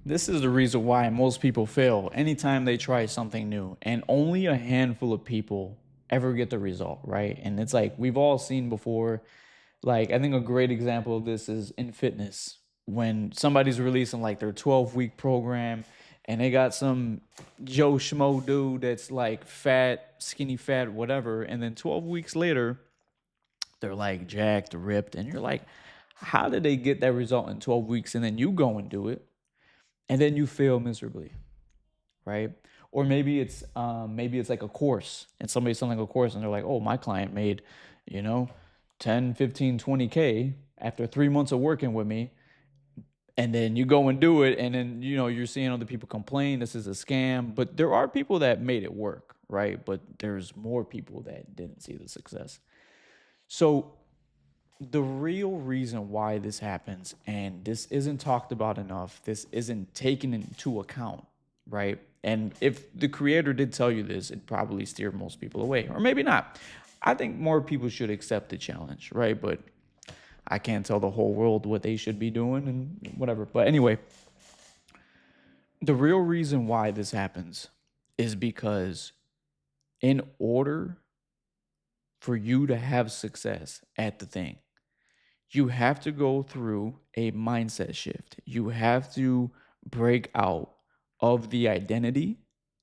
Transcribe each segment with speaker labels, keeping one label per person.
Speaker 1: This is the reason why most people fail anytime they try something new, and only a handful of people ever get the result, right? And it's like we've all seen before. Like, I think a great example of this is in fitness when somebody's releasing like their 12-week program and they got some Joe Schmo dude that's like fat, skinny fat, whatever. And then 12 weeks later, they're like jacked, ripped. And you're like, how did they get that result in 12 weeks? And then you go and do it and then you fail miserably, right? Or maybe it's like a course and somebody's selling a course and they're like, oh, my client made, you know, 10, 15, 20K after 3 months of working with me. And then you go and do it, and then you're seeing other people complain this is a scam. But there are people that made it work, right? But there's more people that didn't see the success. So the real reason why this happens, and this isn't talked about enough, this isn't taken into account, right? And if the creator did tell you this, it probably steered most people away, or maybe not. I think more people should accept the challenge, right? But I can't tell the whole world what they should be doing and whatever. But anyway, the real reason why this happens is because in order for you to have success at the thing, you have to go through a mindset shift. You have to break out of the identity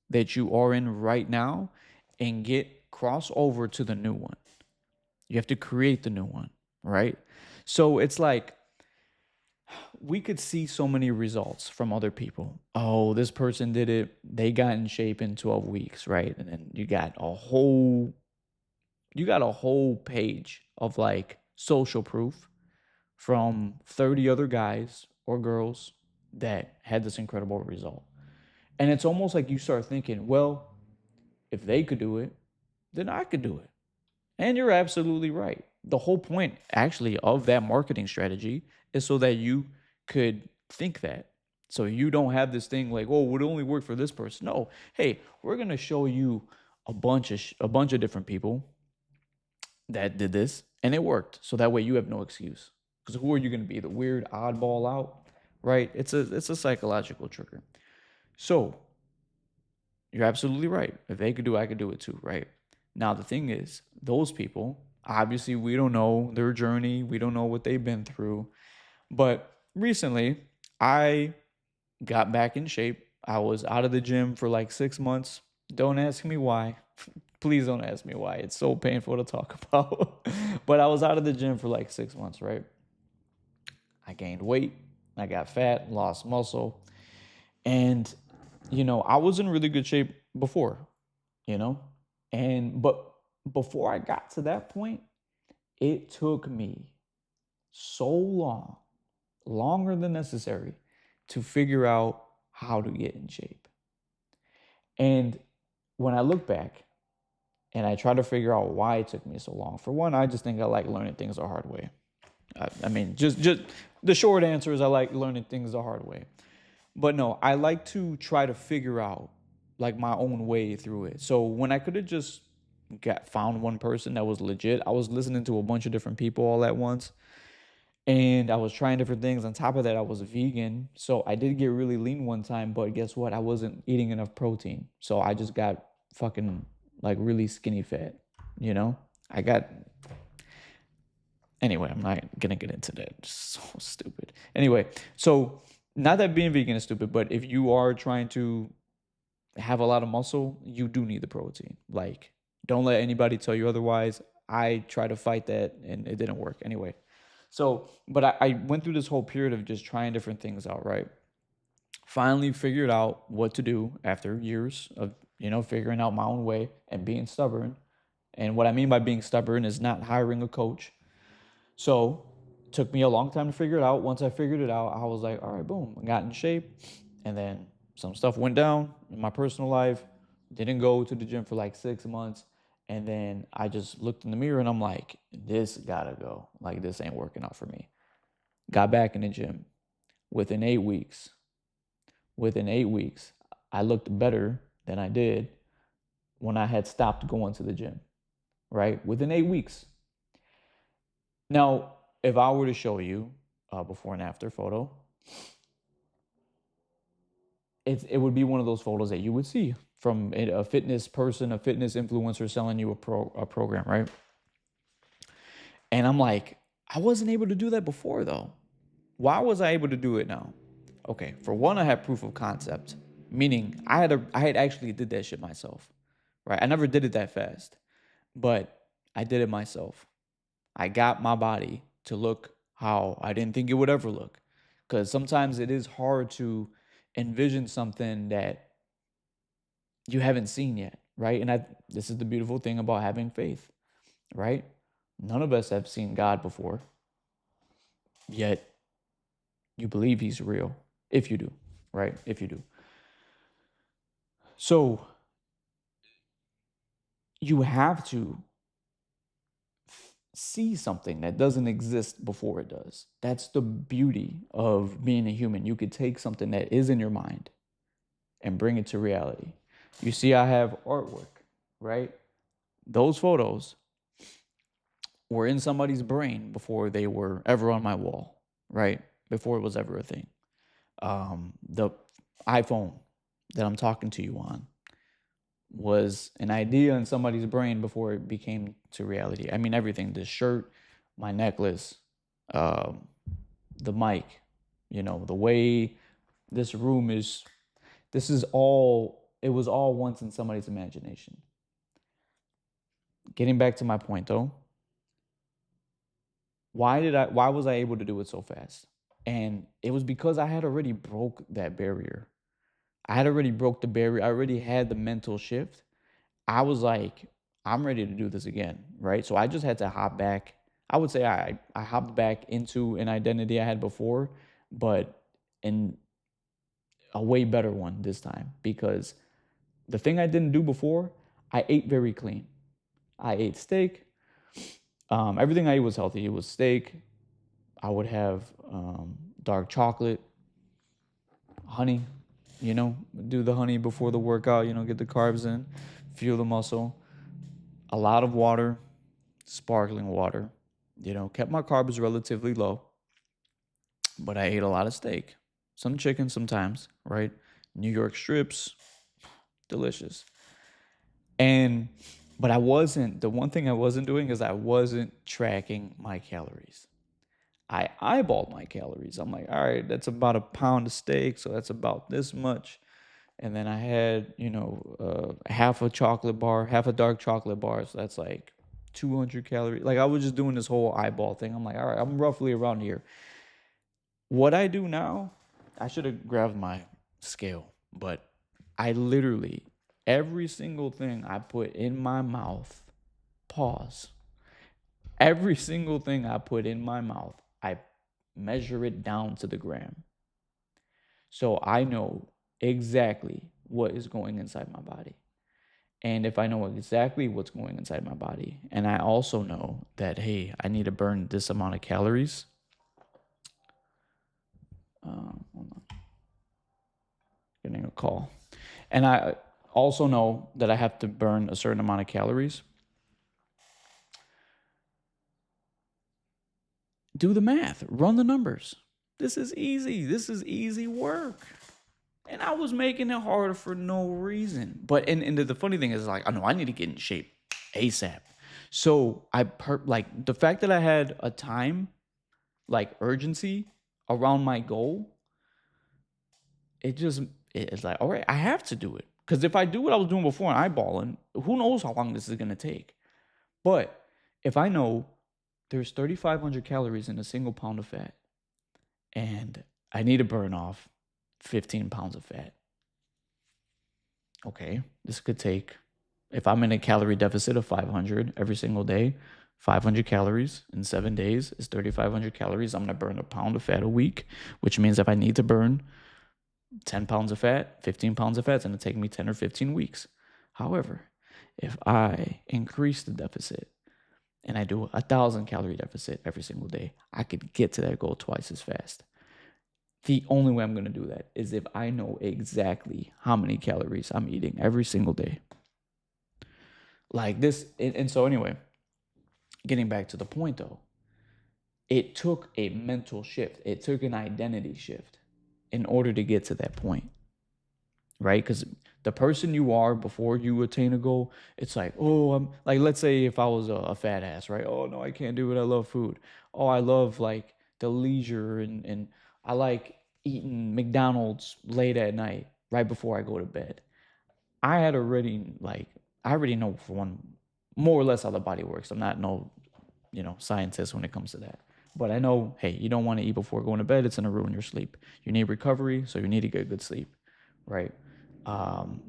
Speaker 1: that you are in right now and get cross over to the new one. You have to create the new one, right? So it's like we could see so many results from other people. Oh, this person did it. They got in shape in 12 weeks, right? And then you got a whole page of like social proof from 30 other guys or girls that had this incredible result. And it's almost like you start thinking, well, if they could do it, then I could do it. And you're absolutely right. The whole point, actually, of that marketing strategy is so that you could think that. So you don't have this thing like, oh, it would only work for this person. No, hey, we're gonna show you a bunch of different people that did this, and it worked. So that way you have no excuse. Because who are you gonna be? The weird oddball out, right? It's a psychological trigger. So you're absolutely right. If they could do it, I could do it too, right? Now, the thing is, those people, obviously, we don't know their journey. We don't know what they've been through. But recently, I got back in shape. I was out of the gym for like 6 months. Don't ask me why. Please don't ask me why. It's so painful to talk about. But I was out of the gym for like 6 months, right? I gained weight. I got fat, lost muscle. And, I was in really good shape before, you know? But before I got to that point, it took me so long, longer than necessary, to figure out how to get in shape. And when I look back and I try to figure out why it took me so long, for one, I just think I like learning things the hard way. I mean, just the short answer is I like learning things the hard way. But no, I like to try to figure out like my own way through it. So when I could have just got found one person that was legit, I was listening to a bunch of different people all at once. And I was trying different things. On top of that, I was vegan. So I did get really lean one time, but guess what? I wasn't eating enough protein. So I just got fucking like really skinny fat, you know? I got Anyway, I'm not gonna get into that. It's so stupid. Anyway, so not that being vegan is stupid, but if you are trying to have a lot of muscle, you do need the protein. Like, don't let anybody tell you otherwise. I tried to fight that and it didn't work. Anyway, so but I went through this whole period of just trying different things out, right? Finally figured out what to do after years of figuring out my own way and being stubborn. And what I mean by being stubborn is not hiring a coach. So it took me a long time to figure it out. Once I figured it out, I was like, all right, boom, I got in shape. And then some stuff went down in my personal life. Didn't go to the gym for like 6 months. And then I just looked in the mirror and I'm like, this gotta go. Like, this ain't working out for me. Got back in the gym. Within 8 weeks, within 8 weeks, I looked better than I did when I had stopped going to the gym, right? Within 8 weeks. Now, if I were to show you a before and after photo, it would be one of those photos that you would see from a fitness person, a fitness influencer selling you a program, right? And I'm like, I wasn't able to do that before though. Why was I able to do it now? Okay, for one, I had proof of concept, meaning I had actually did that shit myself, right? I never did it that fast, but I did it myself. I got my body to look how I didn't think it would ever look, because sometimes it is hard to envision something that you haven't seen yet, right? And this is the beautiful thing about having faith, right? None of us have seen God before, yet you believe he's real. If you do, right? If you do. So you have to see something that doesn't exist before it does. That's the beauty of being a human. You could take something that is in your mind and bring it to reality. You see, I have artwork, right? Those photos were in somebody's brain before they were ever on my wall, right? Before it was ever a thing. The iPhone that I'm talking to you on was an idea in somebody's brain before it became to reality. I mean, everything, the shirt, my necklace, um, the mic, the way this room is, it was all once in somebody's imagination. Getting back to my point though, why was I able to do it so fast? And it was because I had already broke that barrier. I had already broke the barrier. I already had the mental shift. I was like, I'm ready to do this again, right? So I just had to hop back. I would say I hopped back into an identity I had before, but in a way better one this time, because the thing I didn't do before, I ate very clean. I ate steak. Everything I ate was healthy. It was steak. I would have dark chocolate, honey, do the honey before the workout, get the carbs in, fuel the muscle. A lot of water, sparkling water, kept my carbs relatively low, but I ate a lot of steak, some chicken sometimes, right? New York strips, delicious. And, but the one thing I wasn't doing is I wasn't tracking my calories. I eyeballed my calories. I'm like, all right, that's about a pound of steak, so that's about this much. And then I had, half a chocolate bar, half a dark chocolate bar, so that's like 200 calories. Like I was just doing this whole eyeball thing. I'm like, all right, I'm roughly around here. What I do now, I should have grabbed my scale, but I literally, every single thing I put in my mouth, pause. Every single thing I put in my mouth, I measure it down to the gram. So I know exactly what is going inside my body. And if I know exactly what's going inside my body, and I also know that, hey, I need to burn this amount of calories. Hold on. Getting a call. And I also know that I have to burn a certain amount of calories. Do the math, run the numbers. This is easy. This is easy work. And I was making it harder for no reason. But and the funny thing is, like, I know I need to get in shape ASAP. So like the fact that I had a time, like urgency around my goal, it's like, all right, I have to do it. Because if I do what I was doing before and eyeballing, who knows how long this is gonna take. But if I know there's 3,500 calories in a single pound of fat, and I need to burn off 15 pounds of fat. Okay, this could take, if I'm in a calorie deficit of 500 every single day, 500 calories in 7 days is 3,500 calories. I'm going to burn a pound of fat a week, which means if I need to burn 10 pounds of fat, 15 pounds of fat, it's going to take me 10 or 15 weeks. However, if I increase the deficit and I do 1,000 calorie deficit every single day, I could get to that goal twice as fast. The only way I'm going to do that is if I know exactly how many calories I'm eating every single day. Like this. And so, anyway, getting back to the point though, it took a mental shift, it took an identity shift in order to get to that point. right? Because the person you are before you attain a goal, it's like, oh, I'm like, let's say if I was a fat ass, right? Oh no, I can't do it. I love food. Oh, I love like the leisure and I like eating McDonald's late at night, right before I go to bed. I had already like I already know for one more or less how the body works. I'm not no, scientist when it comes to that. But I know, hey, you don't want to eat before going to bed. It's gonna ruin your sleep. You need recovery, so you need to get good sleep, right? Um,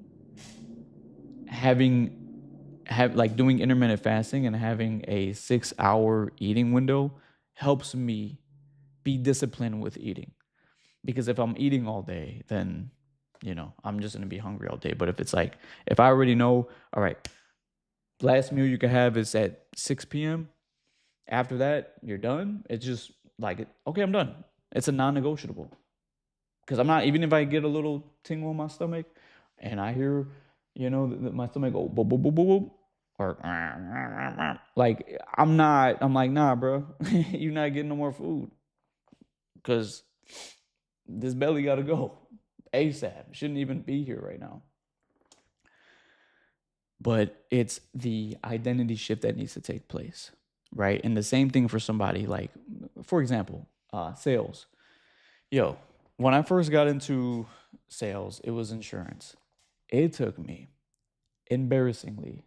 Speaker 1: having have like doing intermittent fasting and having a 6 hour eating window helps me be disciplined with eating. Because if I'm eating all day, then I'm just gonna be hungry all day. But if it's like if I already know, all right, last meal you can have is at 6 p.m. After that, you're done. It's just like, okay, I'm done. It's a non-negotiable. Because I'm not, even if I get a little tingle in my stomach and I hear, my stomach go boop, boop, boop, boop, boop, or like, I'm like, nah, bro, you're not getting no more food because this belly got to go ASAP. Shouldn't even be here right now. But it's the identity shift that needs to take place, right? And the same thing for somebody like, for example, sales. Yo, when I first got into sales, it was insurance. It took me, embarrassingly,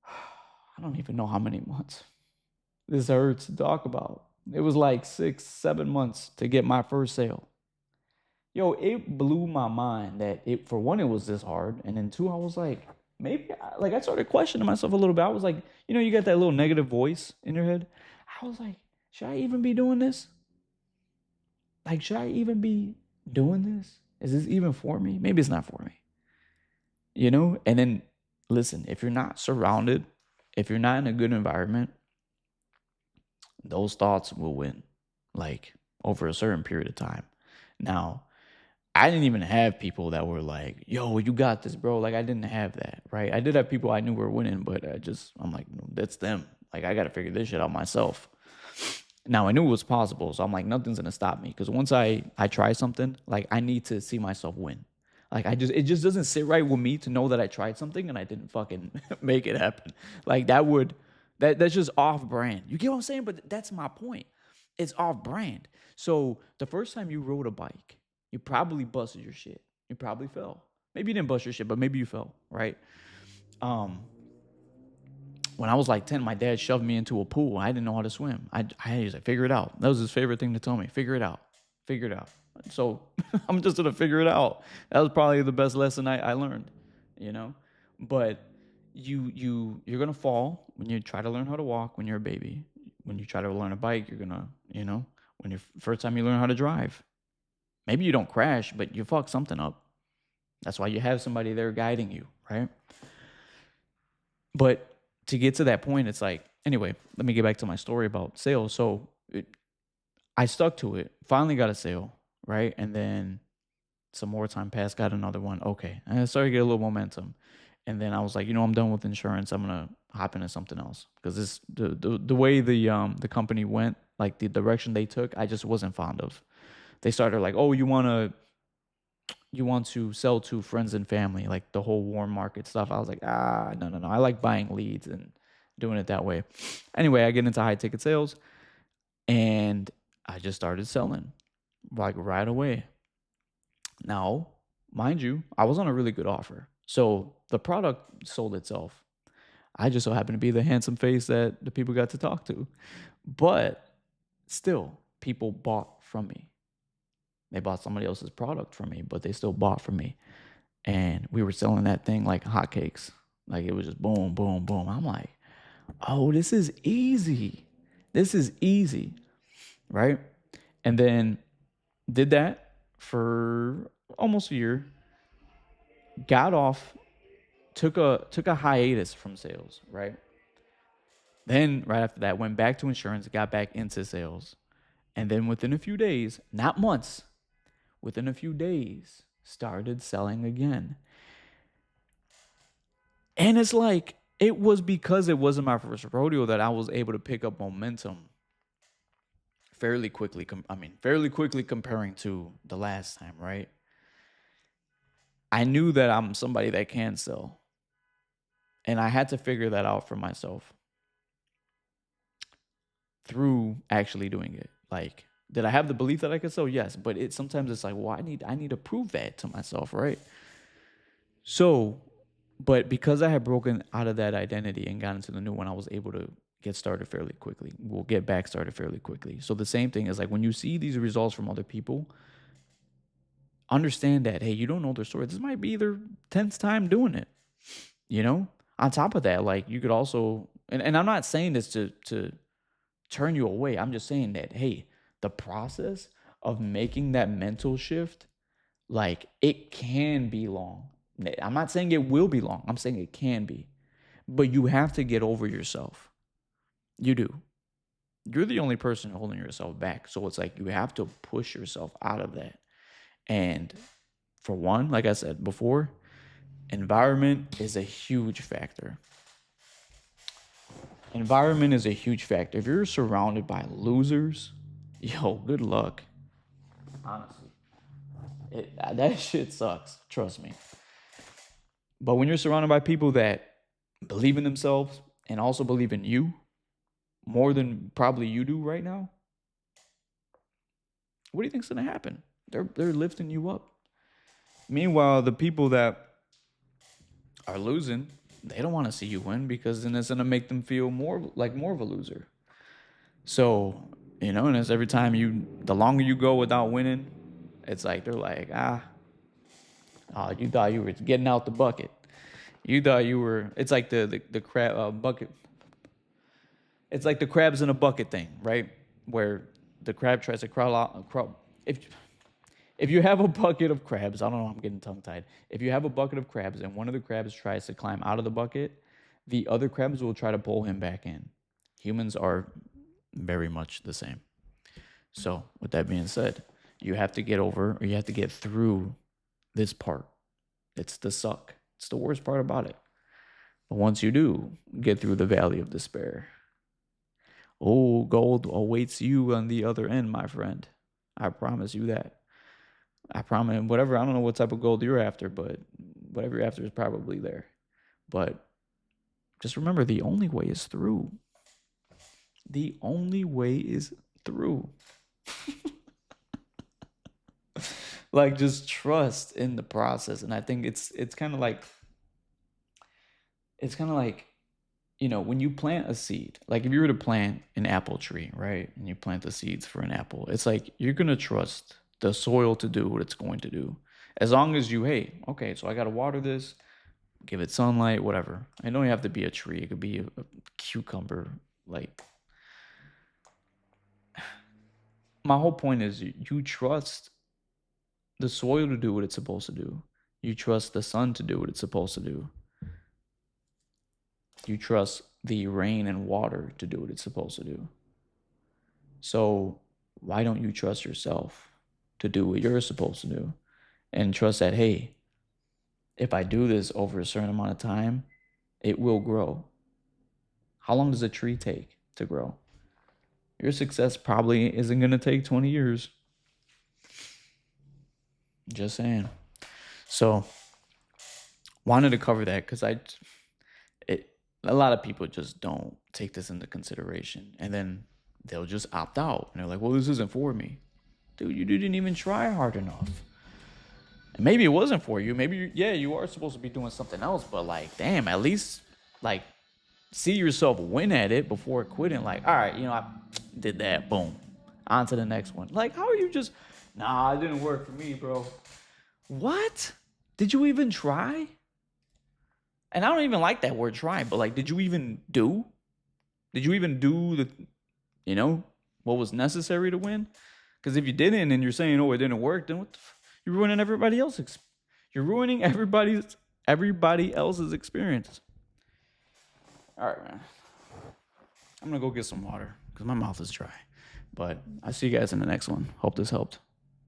Speaker 1: I don't even know how many months. This hurts to talk about. It was like 6, 7 months to get my first sale. Yo, it blew my mind that it, for one, it was this hard, and then two, I was like, maybe, I started questioning myself a little bit. I was like, you got that little negative voice in your head. I was like, should I even be doing this? Like, should I even be doing this? Is this even for me? Maybe it's not for me, And then, listen, if you're not in a good environment, those thoughts will win, like over a certain period of time. Now, I didn't even have people that were like, yo, you got this, bro. Like, I didn't have that, right? I did have people I knew were winning, but I'm like, no, that's them. Like, I got to figure this shit out myself. Now, I knew it was possible. So I'm like, nothing's going to stop me. Because once I try something, like, I need to see myself win. Like, it just doesn't sit right with me to know that I tried something and I didn't fucking make it happen. Like, that's just off brand. You get what I'm saying? But that's my point. It's off brand. So the first time you rode a bike, you probably busted your shit. You probably fell. Maybe you didn't bust your shit, but maybe you fell, right? Um, when I was like 10, my dad shoved me into a pool. I didn't know how to swim. I was like, figure it out. That was his favorite thing to tell me. Figure it out. Figure it out. So I'm just gonna figure it out. That was probably the best lesson I learned, you know? But you're gonna fall when you try to learn how to walk when you're a baby. When you try to learn a bike, you're gonna, when you first time you learn how to drive. Maybe you don't crash, but you fuck something up. That's why you have somebody there guiding you, right? But to get to that point, it's like, anyway, let me get back to my story about sales. So I stuck to it, finally got a sale, right? And then some more time passed, got another one. Okay. And I started to get a little momentum. And then I was like, I'm done with insurance. I'm gonna hop into something else. Because the way the company went, like the direction they took, I just wasn't fond of. They started like, oh, you want to sell to friends and family, like the whole warm market stuff. I was like, no, no, no. I like buying leads and doing it that way. Anyway, I get into high ticket sales and I just started selling like right away. Now, mind you, I was on a really good offer. So the product sold itself. I just so happened to be the handsome face that the people got to talk to. But still, people bought from me. They bought somebody else's product from me, but they still bought from me. And we were selling that thing like hotcakes. Like it was just boom, boom, boom. I'm like, oh, this is easy. This is easy, right? And then did that for almost a year. Got off, took a hiatus from sales, right? Then right after that, went back to insurance, got back into sales, and then within a few days, not months, within a few days, started selling again. And it's like, it was because it wasn't my first rodeo that I was able to pick up momentum fairly quickly. Fairly quickly comparing to the last time, right? I knew that I'm somebody that can sell. And I had to figure that out for myself through actually doing it. Like, did I have the belief that I could sell? Yes, but sometimes it's like, well, I need to prove that to myself, right? So, but because I had broken out of that identity and got into the new one, I was able to get started fairly quickly. We'll get back started fairly quickly. So the same thing is like when you see these results from other people, understand that, hey, you don't know their story. This might be their 10th time doing it. You know? On top of that, like you could also, and I'm not saying this to turn you away. I'm just saying that, hey, the process of making that mental shift, like it can be long. I'm not saying it will be long. I'm saying it can be. But you have to get over yourself. You do. You're the only person holding yourself back. So it's like you have to push yourself out of that. And for one, like I said before, environment is a huge factor. Environment is a huge factor. If you're surrounded by losers, yo, good luck. Honestly, that shit sucks. Trust me. But when you're surrounded by people that believe in themselves and also believe in you more than probably you do right now, what do you think's gonna happen? They're lifting you up. Meanwhile, the people that are losing, they don't want to see you win because then it's gonna make them feel more of a loser. So, and it's every time the longer you go without winning, it's like they're like, you thought you were getting out the bucket. You thought you were. It's like the crab bucket. It's like the crabs in a bucket thing, right? Where the crab tries to crawl out. If you have a bucket of crabs, I don't know, I'm getting tongue tied. If you have a bucket of crabs and one of the crabs tries to climb out of the bucket, the other crabs will try to pull him back in. Humans are very much the same. So, with that being said, you have to get over or you have to get through this part. It's the suck. It's the worst part about it. But once you do get through the valley of despair, oh, gold awaits you on the other end, my friend. I promise you that. I promise, whatever, I don't know what type of gold you're after, but whatever you're after is probably there. But just remember, the only way is through. The only way is through. Like, just trust in the process. And I think it's kind of like, when you plant a seed, like if you were to plant an apple tree, right? And you plant the seeds for an apple, it's like you're going to trust the soil to do what it's going to do. As long as hey, okay, so I got to water this, give it sunlight, whatever. It don't have to be a tree. It could be a cucumber. Like, my whole point is you trust the soil to do what it's supposed to do. You trust the sun to do what it's supposed to do. You trust the rain and water to do what it's supposed to do. So why don't you trust yourself to do what you're supposed to do? And trust that, hey, if I do this over a certain amount of time, it will grow. How long does a tree take to grow? Your success probably isn't going to take 20 years. Just saying. So, wanted to cover that because a lot of people just don't take this into consideration. And then they'll just opt out. And they're like, well, this isn't for me. Dude, you didn't even try hard enough. And maybe it wasn't for you. Maybe, you are supposed to be doing something else. But, like, damn, at least, like, see yourself win at it before quitting. Like, all right, I did that. Boom. On to the next one. Like, how are you just, nah, it didn't work for me, bro. What? Did you even try? And I don't even like that word try, but like, did you even do? Did you even do what was necessary to win? Because if you didn't and you're saying, oh, it didn't work, then you're ruining everybody else's. You're ruining everybody else's experience. All right, man. I'm going to go get some water because my mouth is dry. But I'll see you guys in the next one. Hope this helped.